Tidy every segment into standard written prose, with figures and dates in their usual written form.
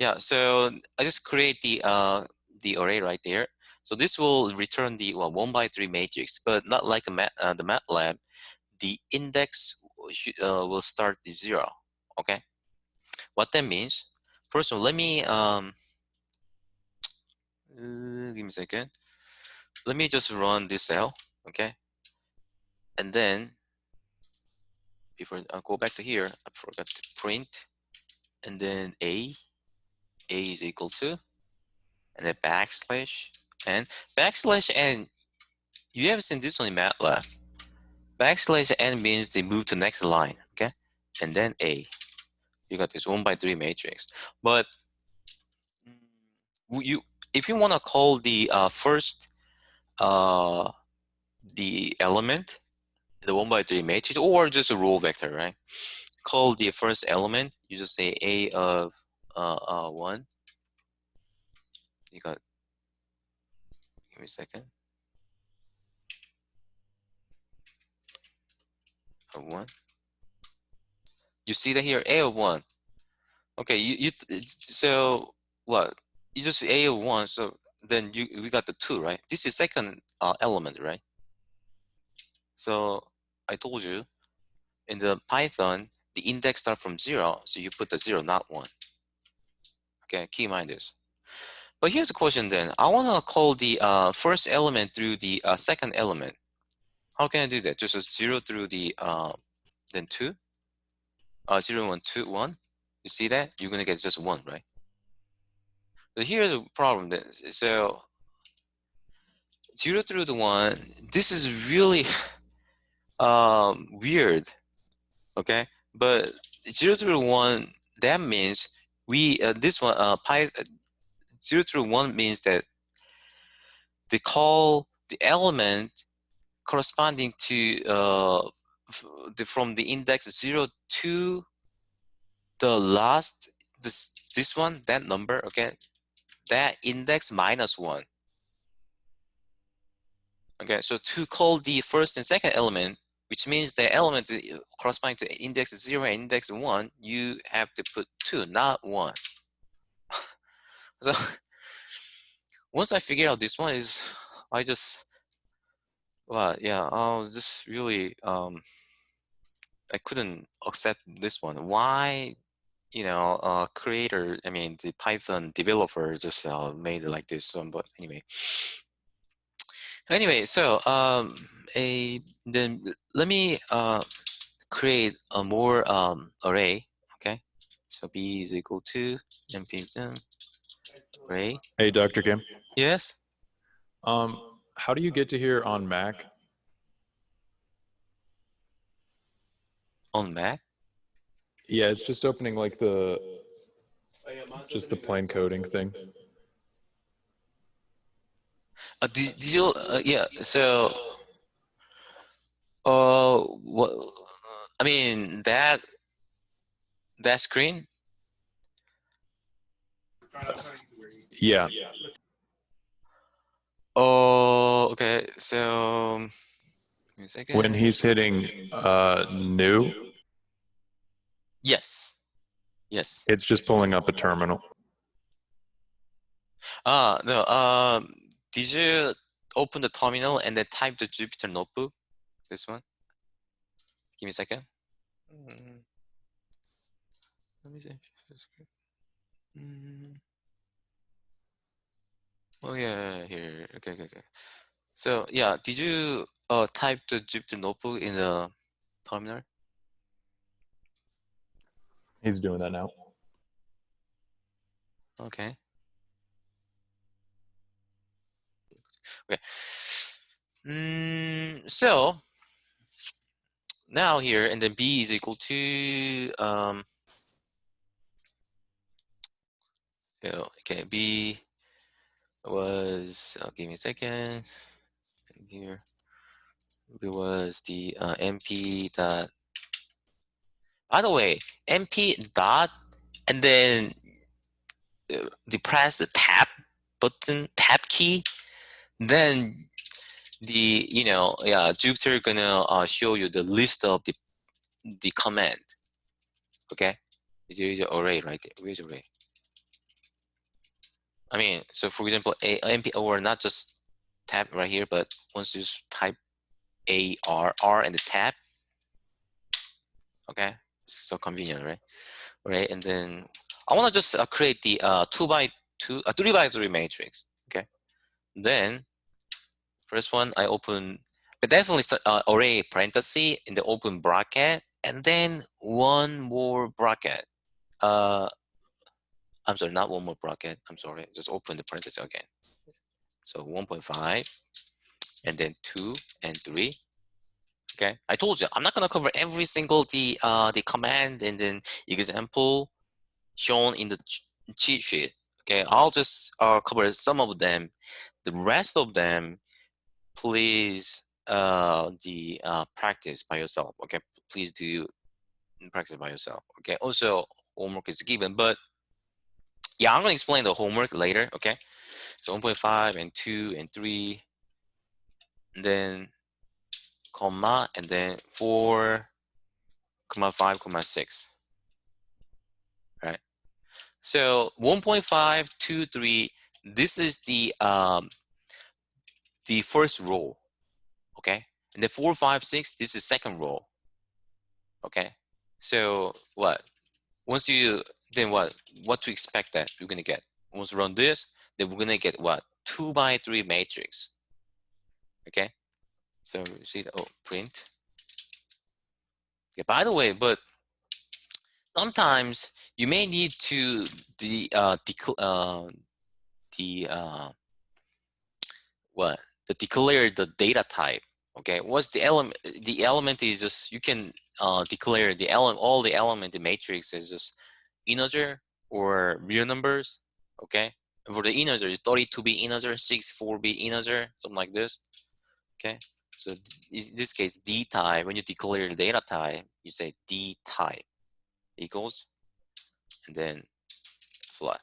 Yeah, so I just create the array right there. So this will return the 1 by 3 matrix, but not like the MATLAB. The index will start the 0. Okay, what that means? First of all, let me give me a second. Let me just run this cell. Okay, and then before I go back to here, I forgot to print, and then a is equal to, and then backslash n. You haven't seen this one in MATLAB. Backslash n means they move to next line, okay? And then a. You got this 1 by 3 matrix. But you, if you want to call the first the element, the 1 by 3 matrix, or just a row vector, right? Call the first element. You just say a of 1. You got. Give me a second. Of 1. You see that here, a of 1. Okay, so what? You just a of 1, so then we got the 2, right? This is second element, right? So I told you in the Python, the index start from 0, so you put the 0, not 1. Okay, keep in mind this. But here's the question then. I want to call the first element through the second element. How can I do that? Just a 0 through the then 2? 0, 1, 2, 1. You see that? You're gonna get just 1, right? But here's the problem then. So 0 through the 1, this is really weird, okay? But 0 through 1, that means we this one 0 through 1 means that they call the element corresponding to from the index 0 to the last this one, that number, okay? That index minus 1. Okay, so to call the first and second element, which means the element corresponding to index 0 and index 1, you have to put 2, not 1. So once I figure out this one is, I just, well, yeah, I'll just really, I couldn't accept this one. Why, creator, I mean, the Python developer just made it like this one, but anyway. Anyway, so then let me create a more array. Okay, so b is equal to npm array. Hey, Dr. Kim. Yes. How do you get to here on Mac? On Mac? Yeah, it's just opening like just the plain coding thing. Did you? Yeah. So, what? I mean that screen. Yeah. Oh, okay. So, give me a second. When he's hitting new, Yes. Yes. it's just pulling up a terminal. No. Did you open the terminal and then type the Jupyter notebook? This one. Give me a second. Let me see. Oh yeah, here. Okay. So yeah, did you type the Jupyter notebook in the terminal? He's doing that now. Okay. Okay. So now here, and then b is equal to so okay, b was give me a second. Here it was the np dot. By the way, np dot, and then depress the tab button, tab key, then the Jupyter gonna show you the list of the command. Okay, there is an array right there. Where's the array? I mean, so for example, a MP, or not just tab right here, but once you just type ARR and the tab, okay, it's so convenient, right? Right, and then I want to just create the 2 by 2, 3 by 3 matrix. Okay, then first one I open, but definitely start, array parenthesis in the open bracket, and then one more bracket. I'm sorry, not one more bracket. I'm sorry, just open the parenthesis again. So 1.5, and then 2 and 3. Okay, I told you I'm not gonna cover every single the command and then example shown in the cheat sheet. Okay, I'll just cover some of them. The rest of them, please the practice by yourself. Okay, please do practice by yourself. Okay, also homework is given, but yeah, I'm gonna explain the homework later. Okay, so 1.5 and 2 and 3, and then comma, and then 4, comma 5, comma 6. Right. So 1.5, 2, 3. This is the first row. Okay, and the 4, 5, 6. This is second row. Okay, so what? Once you then what to expect that you're gonna get? Once you run this, then we're gonna get what? 2 by 3 matrix. Okay, so you see the print. Okay, by the way, but sometimes you may need to the what the declare the data type. Okay, what's the element? The element is just you can declare the element, all the element in matrix is just integer or real numbers. Okay, and for the integer is 32-bit integer, 64-bit integer, something like this. Okay, so in this case d type, when you declare the data type, you say d type equals, and then flat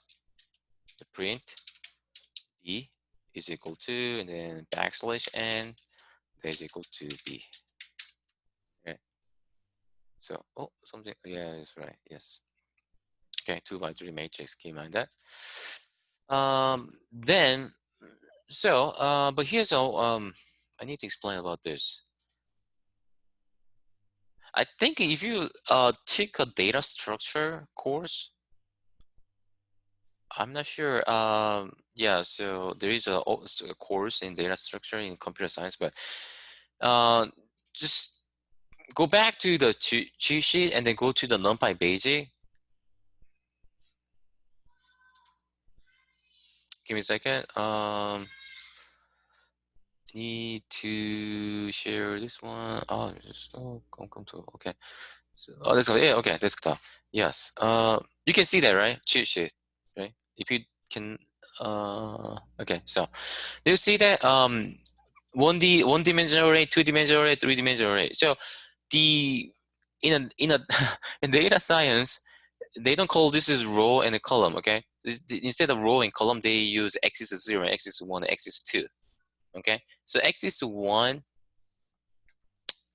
the print d is equal to, and then backslash n that is equal to b. Okay, so something, yeah, that's right, yes. Okay, 2 by 3 matrix, keep in mind that. Then so but here's I need to explain about this. I think if you take a data structure course, I'm not sure. Yeah, so there is a course in data structure in computer science, but uh, just go back to the cheat sheet and then go to the NumPy basic. Give me a second. Need to share this one. Oh, just come to okay. So this one, yeah, okay, desktop. Yes. You can see that, right? Cheat sheet, right? If you can. Okay. So do you see that? 1D, one-dimensional array, two-dimensional array, three-dimensional array. So the in a in data science, they don't call this is row and a column. Okay. Instead of row and column, they use axis 0, axis 1, axis 2. Okay. So axis 1. You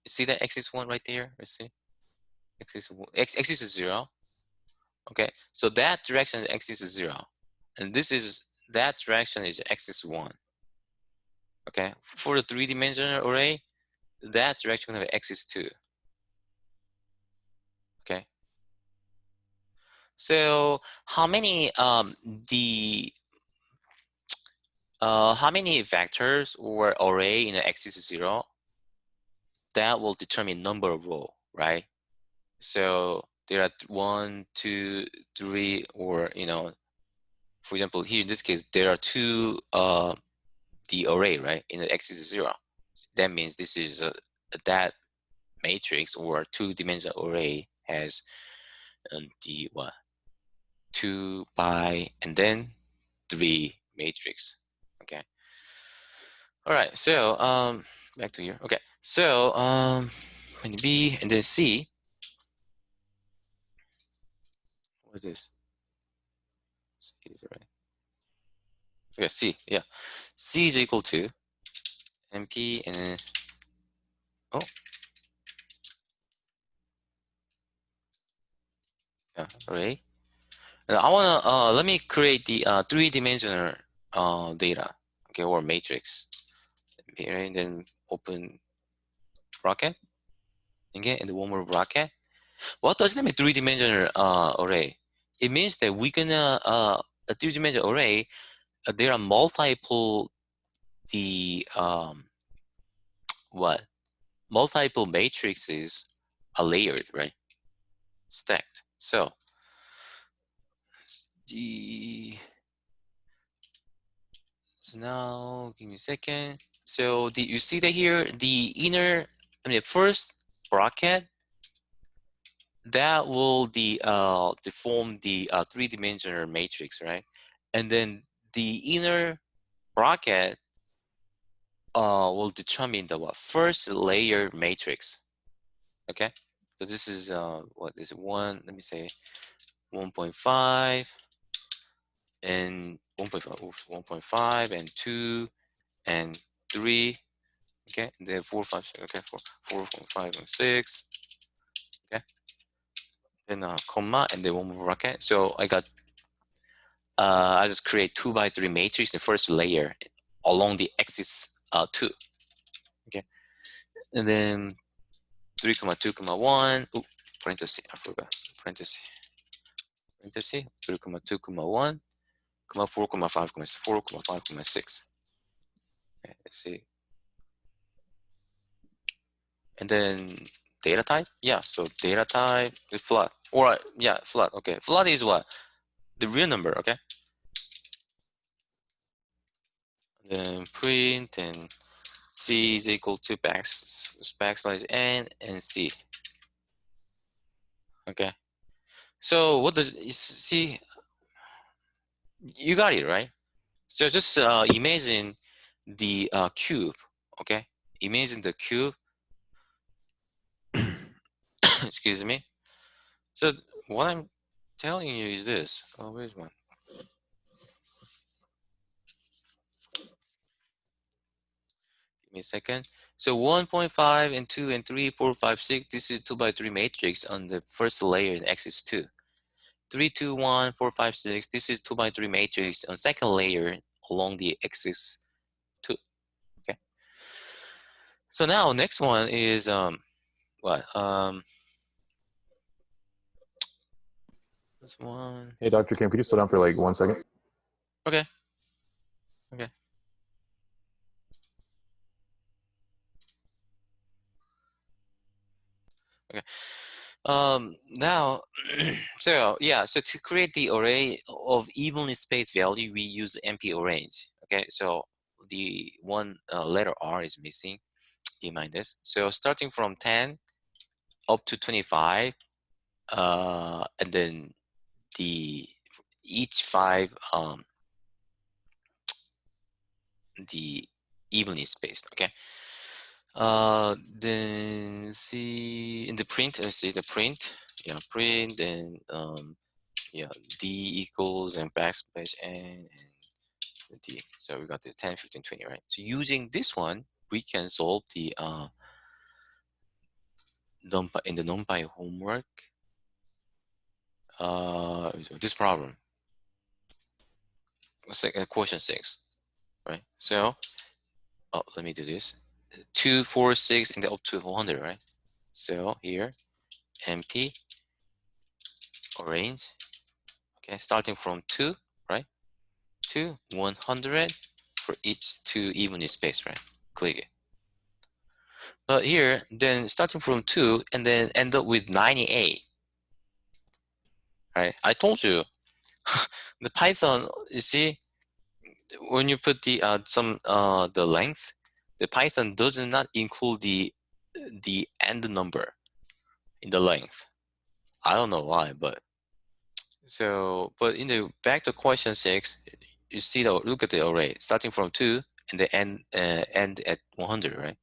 see that axis 1 right there? Let's see. Axis is 0. Okay, so that direction is axis is 0, and this is that direction is axis 1. Okay, for the three-dimensional array, that direction of axis 2. Okay, so how many the how many vectors or array in the axis 0? That will determine number of row, right? So there are 1, 2, 3, or for example, here in this case, there are 2 the array, right? In the axis 0. That means this is that matrix or two-dimensional array has the 2 by and then 3 matrix. Okay. All right. So back to here. Okay. So when B and then C. What is this? C is right. Okay. C. Yeah. C is equal to NP and then yeah, array. I wanna let me create the three-dimensional data, okay, or matrix. Here and then open bracket, okay, and one more bracket. What does that mean, three-dimensional array? It means that we're gonna a three-dimensional array. There are multiple the what multiple matrices are layered, right? Stacked. So the so now give me a second. So the you see that here the inner I mean the first bracket that will form the three-dimensional matrix, right? And then the inner bracket will determine the what first layer matrix. Okay, so this is what is one. Let me say 1.5 and 1.5 and 2 and 3. Okay, and then 4, 5, 6. Okay, 4.5 and 6. Okay, then comma and then one more bracket. So I just create 2 by 3 matrix, the first layer along the axis 2. Okay, and then 3, 2, 1. Ooh, parenthesis, I forgot. Parenthesis, 3, 2, 1, 4, 5, 4, 5, 6. Okay, let's see. And then data type, yeah. So data type is float, or yeah, float. Okay, float is what the real number. Okay, and then print and c is equal to backslash n and c. Okay, so what does see? You got it right. So just imagine the cube. Okay, imagine the cube. Excuse me. So what I'm telling you is this. Oh, where's one? Give me a second. So 1.5 and 2 and 3, 4, 5, 6. This is 2 by 3 matrix on the first layer in axis 2. 3, 2, 1, 4, 5, 6. This is 2 by 3 matrix on second layer along the axis 2. Okay. So now next one is what? This one. Hey, Dr. Kim, could you slow down for like 1 second? Okay. Okay. Okay. Now, so yeah, so to create the array of evenly spaced value, we use NP arrange. Okay, so the one letter R is missing. Keep in mind this. So starting from 10 up to 25, and then the each 5 the evenly spaced. Okay. Then see in the print. Let's see the print. Yeah, print and yeah, d equals and backspace n and d. So we got the 10, 15, 20, right? So using this one, we can solve the NumPy in the NumPy homework. This problem, question 6, right? So, oh, let me do this. 2, 4, 6, and then up to 100, right? So here, empty arrange. Okay, starting from 2, right? To 100 for each 2 evenly spaced, right? Click it. But here, then starting from 2 and then end up with 98. Right? I told you the Python. You see, when you put the the length, the Python does not include the end number in the length. I don't know why, but so but in the back to question 6, you see the look at the array starting from 2 and the end at 100, right?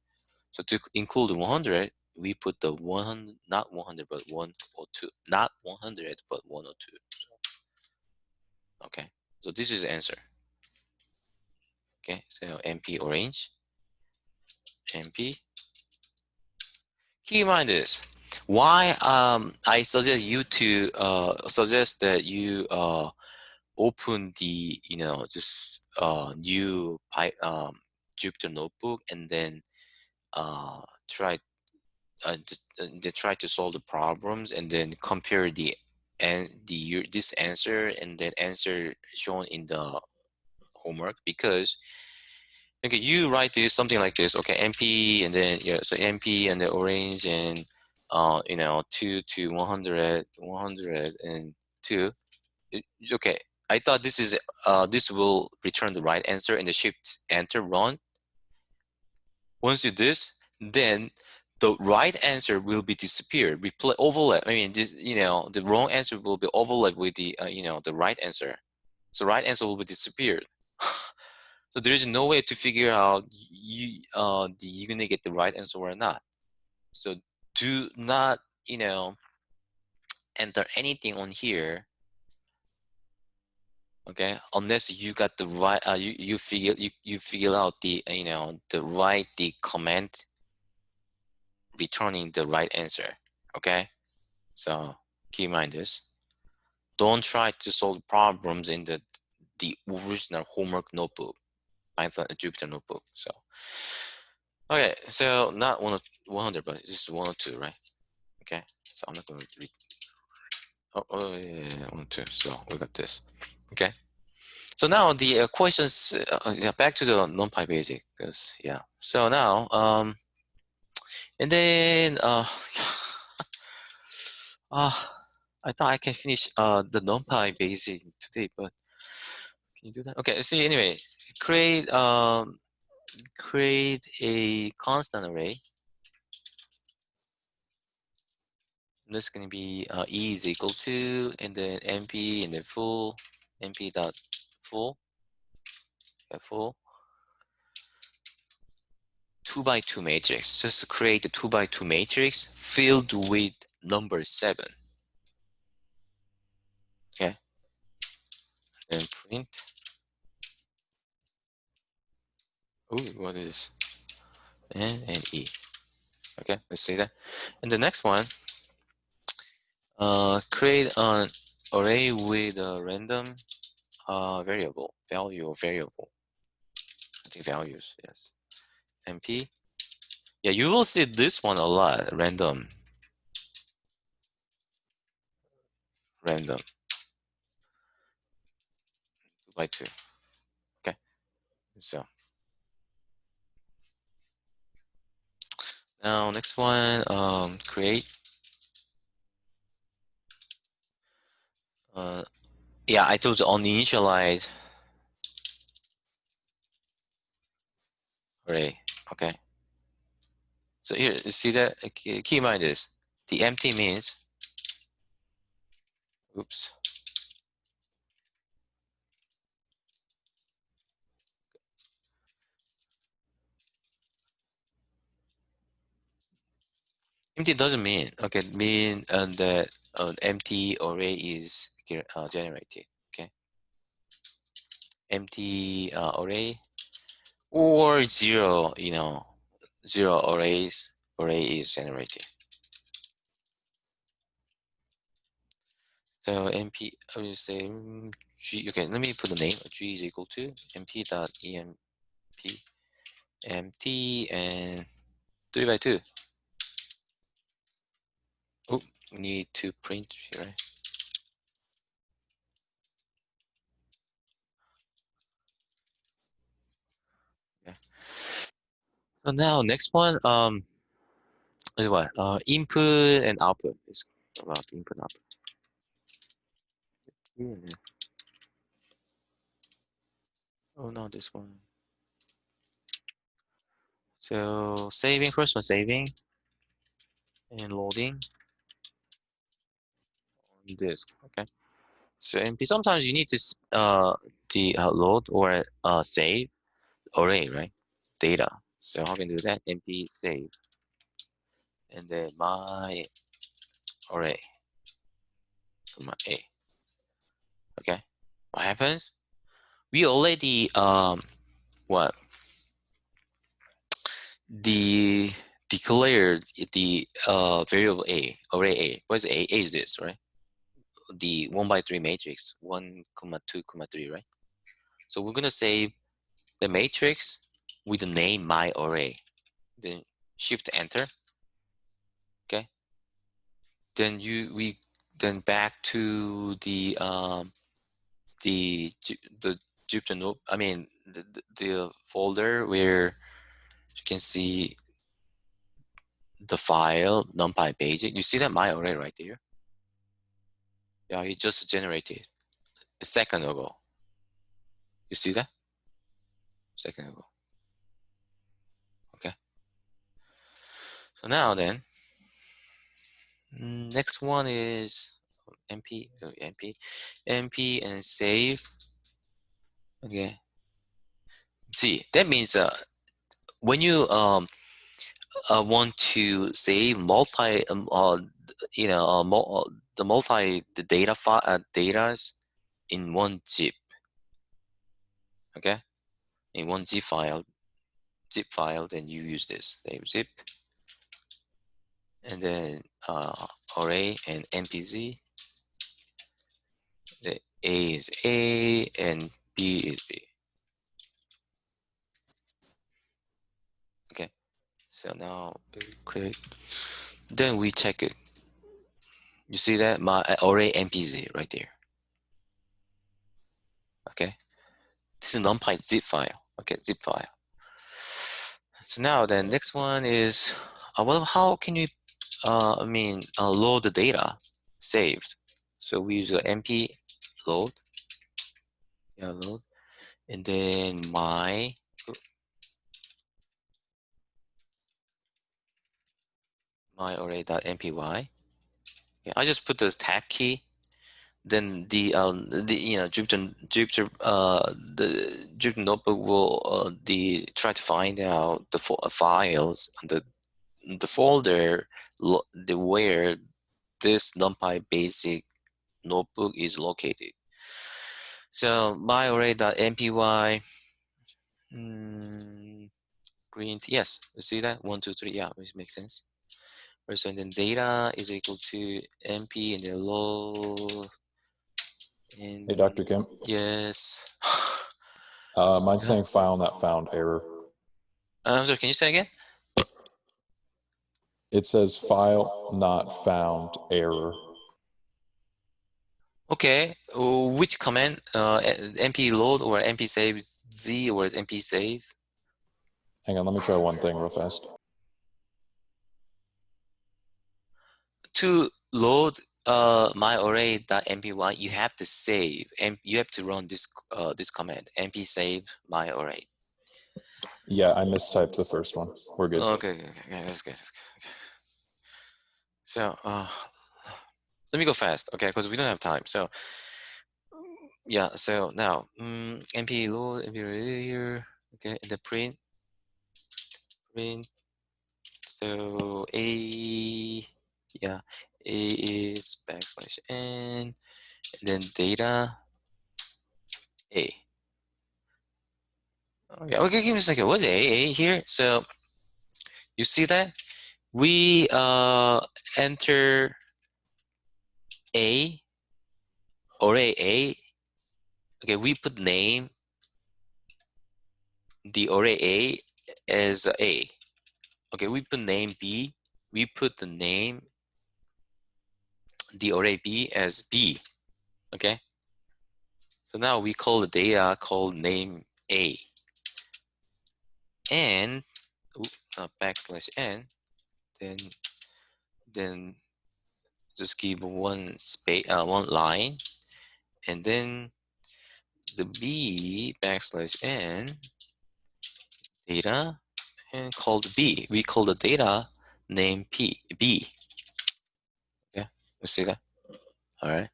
So to include 100, we put the 100, not 100, but 102. Not 100, but 102. Okay, so this is the answer. Okay, so NP orange, NP. Keep in mind this. Why I suggest you to suggest that you open the just new Jupyter notebook and then try they try to solve the problems and then compare this answer and then answer shown in the homework. Because okay, you write this something like this, okay, MP and then yeah, so MP and the orange and 2 to 100 102. Okay, I thought this will return the right answer and the shift enter run. Once you do this, then the right answer will be disappeared, overlap. I mean, this, the wrong answer will be overlapped with the right answer. So right answer will be disappeared. So there is no way to figure out you're gonna get the right answer or not. So do not enter anything on here, okay, unless you got the right you figure out the comment returning the right answer. Okay, so keep in mind this. Don't try to solve problems in the original homework notebook, Python Jupyter notebook. So okay, so not 100, but just 102, right? Okay, so I'm not going to read. Oh yeah, 102. So we got this. Okay. So now the questions, yeah, back to the NumPy basic, because yeah. So now, and then uh, I thought I can finish the NumPy basic today, but can you do that? Okay. See, anyway, create create a constant array. This is going to be e is equal to, and then np and then full np dot full, full 2 by 2 matrix. Just to create the 2 by 2 matrix filled with number 7. Okay, and print. Oh, what is this? N and E. Okay, let's see that. And the next one, create an array with a random value or variable. I think values, yes. MP. Yeah, you will see this one a lot. Random 2 by 2. Okay, so now next one, create. Yeah, I told you on initialize array. Okay, so here you see that. Key in mind is the empty means. Oops. Empty doesn't mean that an empty array is generated. Okay, empty array or zero. Zero array is generated. So np, I will say g. Okay, let me put the name. G is equal to np dot emp empty and 3 by 2. Oh, we need to print here, right? Yeah. So now next one, what? Input and output is about input and output. Yeah. Oh no, this one. So saving, first one, saving and loading on disk. Okay. So MP, sometimes you need to load or save array, right? Data. So how can do that? MP save and then my array, my A. Okay. What happens? We already what the declare the variable A, array A. What is A? A is this, right? The 1 by 3 matrix, 1, 2, 3, right? So we're gonna save the matrix with the name my array. Then shift enter. Okay. Then then back to the the Jupyter note. I mean the folder where you can see the file NumPy basic. You see that my array right there? Yeah, it just generated a second ago. You see that? Second ago. Okay. So now then, next one is np and save. Okay. See, that means when you want to save multi you know the multi the data file datas in one zip. Okay, in one zip file, then you use this save zip, and then array and npz. The A is A and B is B. Okay, so now click. Then we check it. You see that my array npz right there. Okay, this is NumPy zip file. Okay, zip file. So now the next one is well, how can you load the data saved? So we use the np load, load, and then my array.mpy. Yeah, I just put the tab key. Then the Jupyter notebook will try to find out the files and the folder where this NumPy basic notebook is located. So my array.mpy green, yes, you see that 1 2 3, yeah, which makes sense. So then data is equal to np and then load. And Hey, Dr. Kim. yes. Mine's saying file not found error. I'm sorry, can you say again? It says file not found error. Okay, which command? np load or np save z or np save? Hang on, let me try one thing real fast. To load my array.mpy, you have to save and you have to run this command np save my array. Yeah, I mistyped the first one. We're good. Okay, that's good. So let me go fast, okay, because we don't have time. So yeah, so now np load np array here, okay, and the print. So yeah, a is backslash n, and then data a. Okay, give me a second. What's a here? So you see that we enter a array a. Okay, we put name the array a as a. Okay, we put name b. We put the array b as b. Okay, so now we call the data called name a, and backslash n, then just give one space, one line, and then the b backslash n data, and called b. We call the data name b. Yeah, you see that? All right.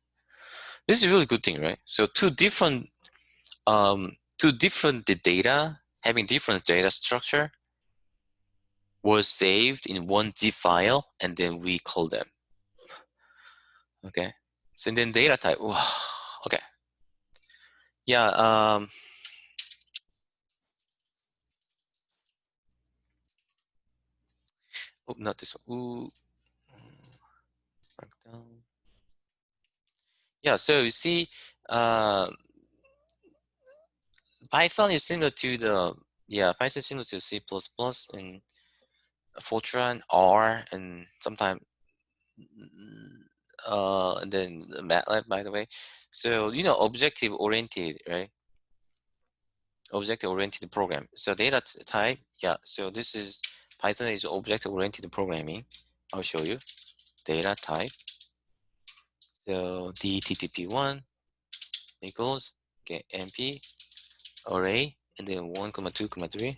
This is a really good thing, right? So two different the data having different data structure was saved in one zip file, and then we call them. Okay. So then data type. Okay. Yeah. Oh, not this one. Ooh. Markdown. Yeah, so you see, uh, Python is similar to the, yeah, Python is similar to C++ and Fortran, R, and sometimes, and then MATLAB, by the way. So, objective oriented, right? Objective oriented program. So data type, yeah. So this is Python is object oriented programming. I'll show you data type. So DTTP1 equals, okay, MP array, and then 1, 2, 3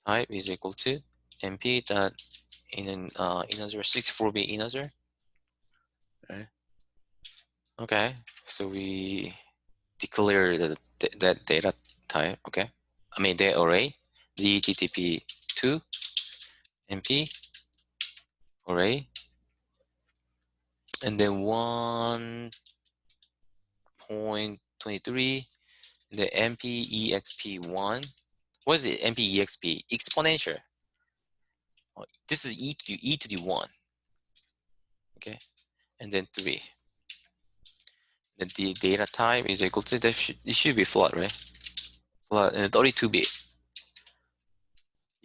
type is equal to MP dot integer 64-bit integer. Right. Okay, so we declare that data type. Okay, I mean the array DTTP2 MP array, and then 1.23 the MPEXP1. What is it? MPEXP exponential. Oh, this is e to the 1. Okay, and then 3. The data type is equal to that. It should be float, right? Float and 32-bit.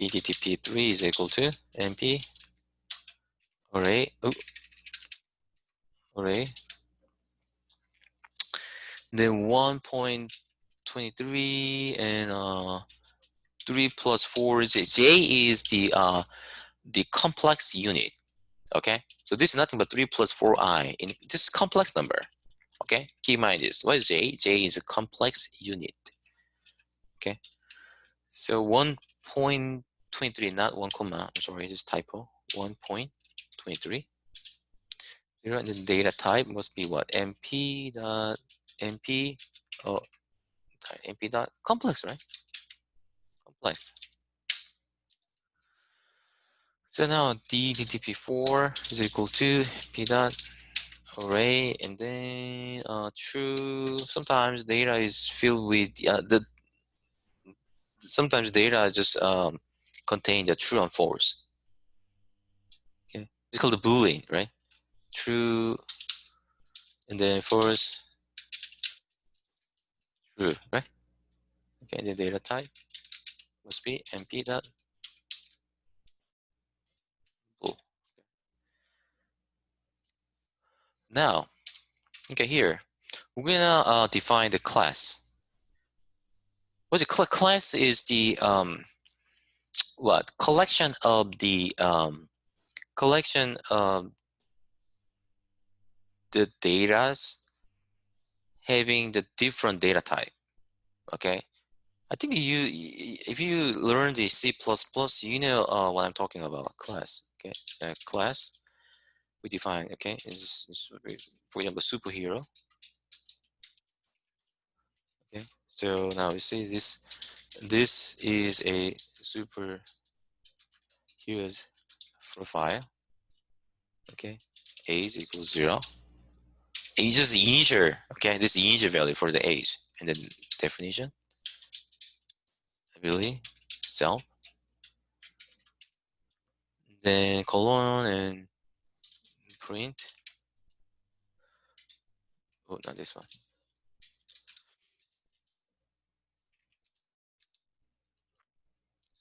ETTP3 is equal to MP array. Oh, array. Then 1.23 and 3 plus 4 is J is the complex unit. Okay, so this is nothing but 3 plus 4i. In this is complex number. Okay, keep in mind this. What is J? J is a complex unit. Okay, so 1.23, not 1 comma. I'm sorry, this typo. 1.23. And the data type must be what? MP dot MP. Oh, MP dot complex, right? Complex. So now DTP4 is equal to P dot array, and then true. Sometimes data is filled with sometimes data just contain the true and false. Okay, it's called the boolean, right? True, and then false, true, right? Okay, the data type must be MP dot bool. Now, okay, here we're gonna define the class. What's it? Class is the what collection of the datas having the different data type. Okay, I think if you learn the C++, you know what I'm talking about. Class. Okay, class we define. Okay, for example, superhero. Okay, so now you see this. This is a superhero's profile. Okay, age equals 0. Age is the integer. Okay, this is the integer value for the age, and then definition, ability, self, then colon and print. Oh, not this one.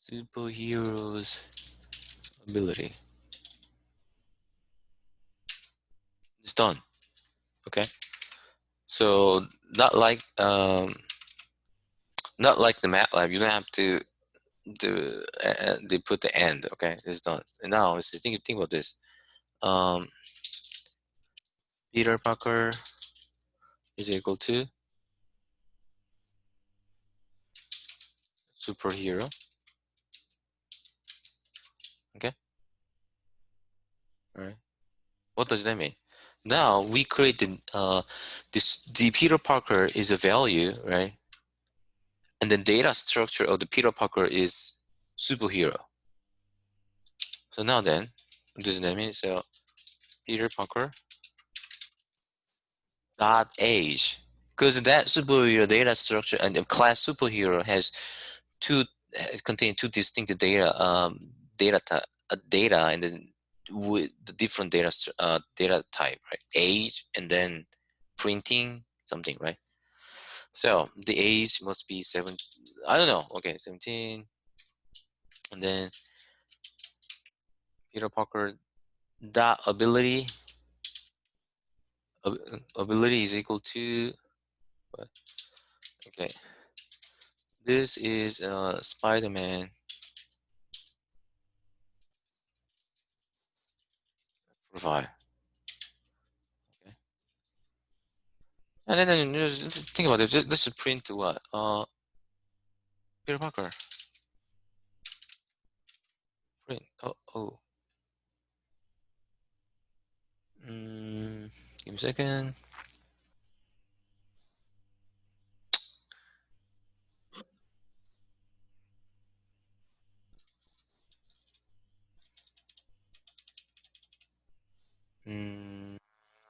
Superheroes ability. It's done. Okay. So not like the MATLAB. You don't have to they put the end. Okay, it's done. And now it's think about this. Um, Peter Parker is equal to superhero. Okay. All right. What does that mean? Now we create the Peter Parker is a value, right? And the data structure of the Peter Parker is superhero. So now then, what does that mean? So Peter Parker dot age, because that superhero data structure and the class superhero has two it contains two distinct data, data, and then with the different data type, right? Age and then printing something, right? So the age must be 7. I don't know. Okay, 17, and then Peter Parker. That ability is equal to what? Okay, this is Spider-Man profile. Okay, and then just think about it. Just print what? Peter Parker. Print. Oh. Give me a second.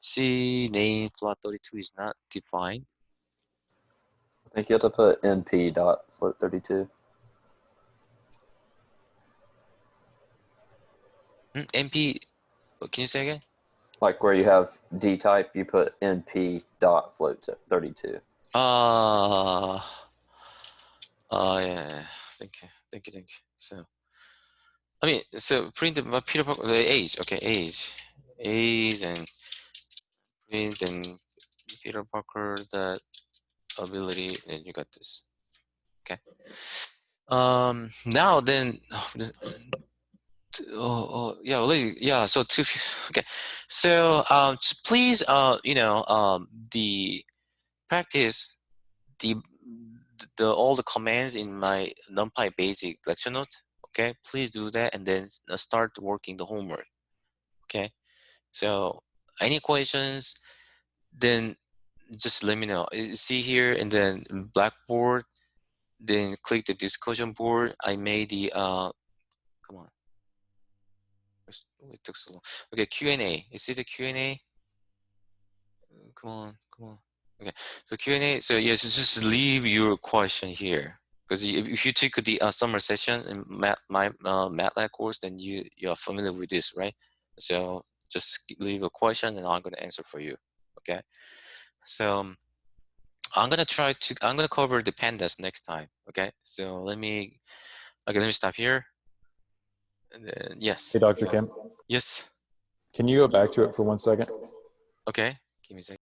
See, name plot 32 is not defined. I think you have to put np dot float 32. MP. Can you say again? Like where you have D type, you put np dot float 32. Uh, yeah. Thank you. So, I mean, so print the Peter Parker, the age. Okay, age, and print and Peter Parker that ability, and you got this. Okay. Now then, yeah, yeah. So okay. So please, the practice the all the commands in my NumPy basic lecture note. Okay, please do that and then start working the homework. Okay, so any questions, then just let me know. See here and then Blackboard, then click the discussion board. I made the come on, it took so long. Okay, Q&A. You see the Q&A? Come on. Okay, so Q&A. So yes, just leave your question here, because if you took the summer session in my MATLAB course, then you're familiar with this, right? So just leave a question and I'm gonna answer for you. Okay, so I'm gonna cover the pandas next time. Okay, so let me stop here. And then yes. Hey, Dr. So Kim, yes. can you go back to it for 1 second? Okay. Give me a second.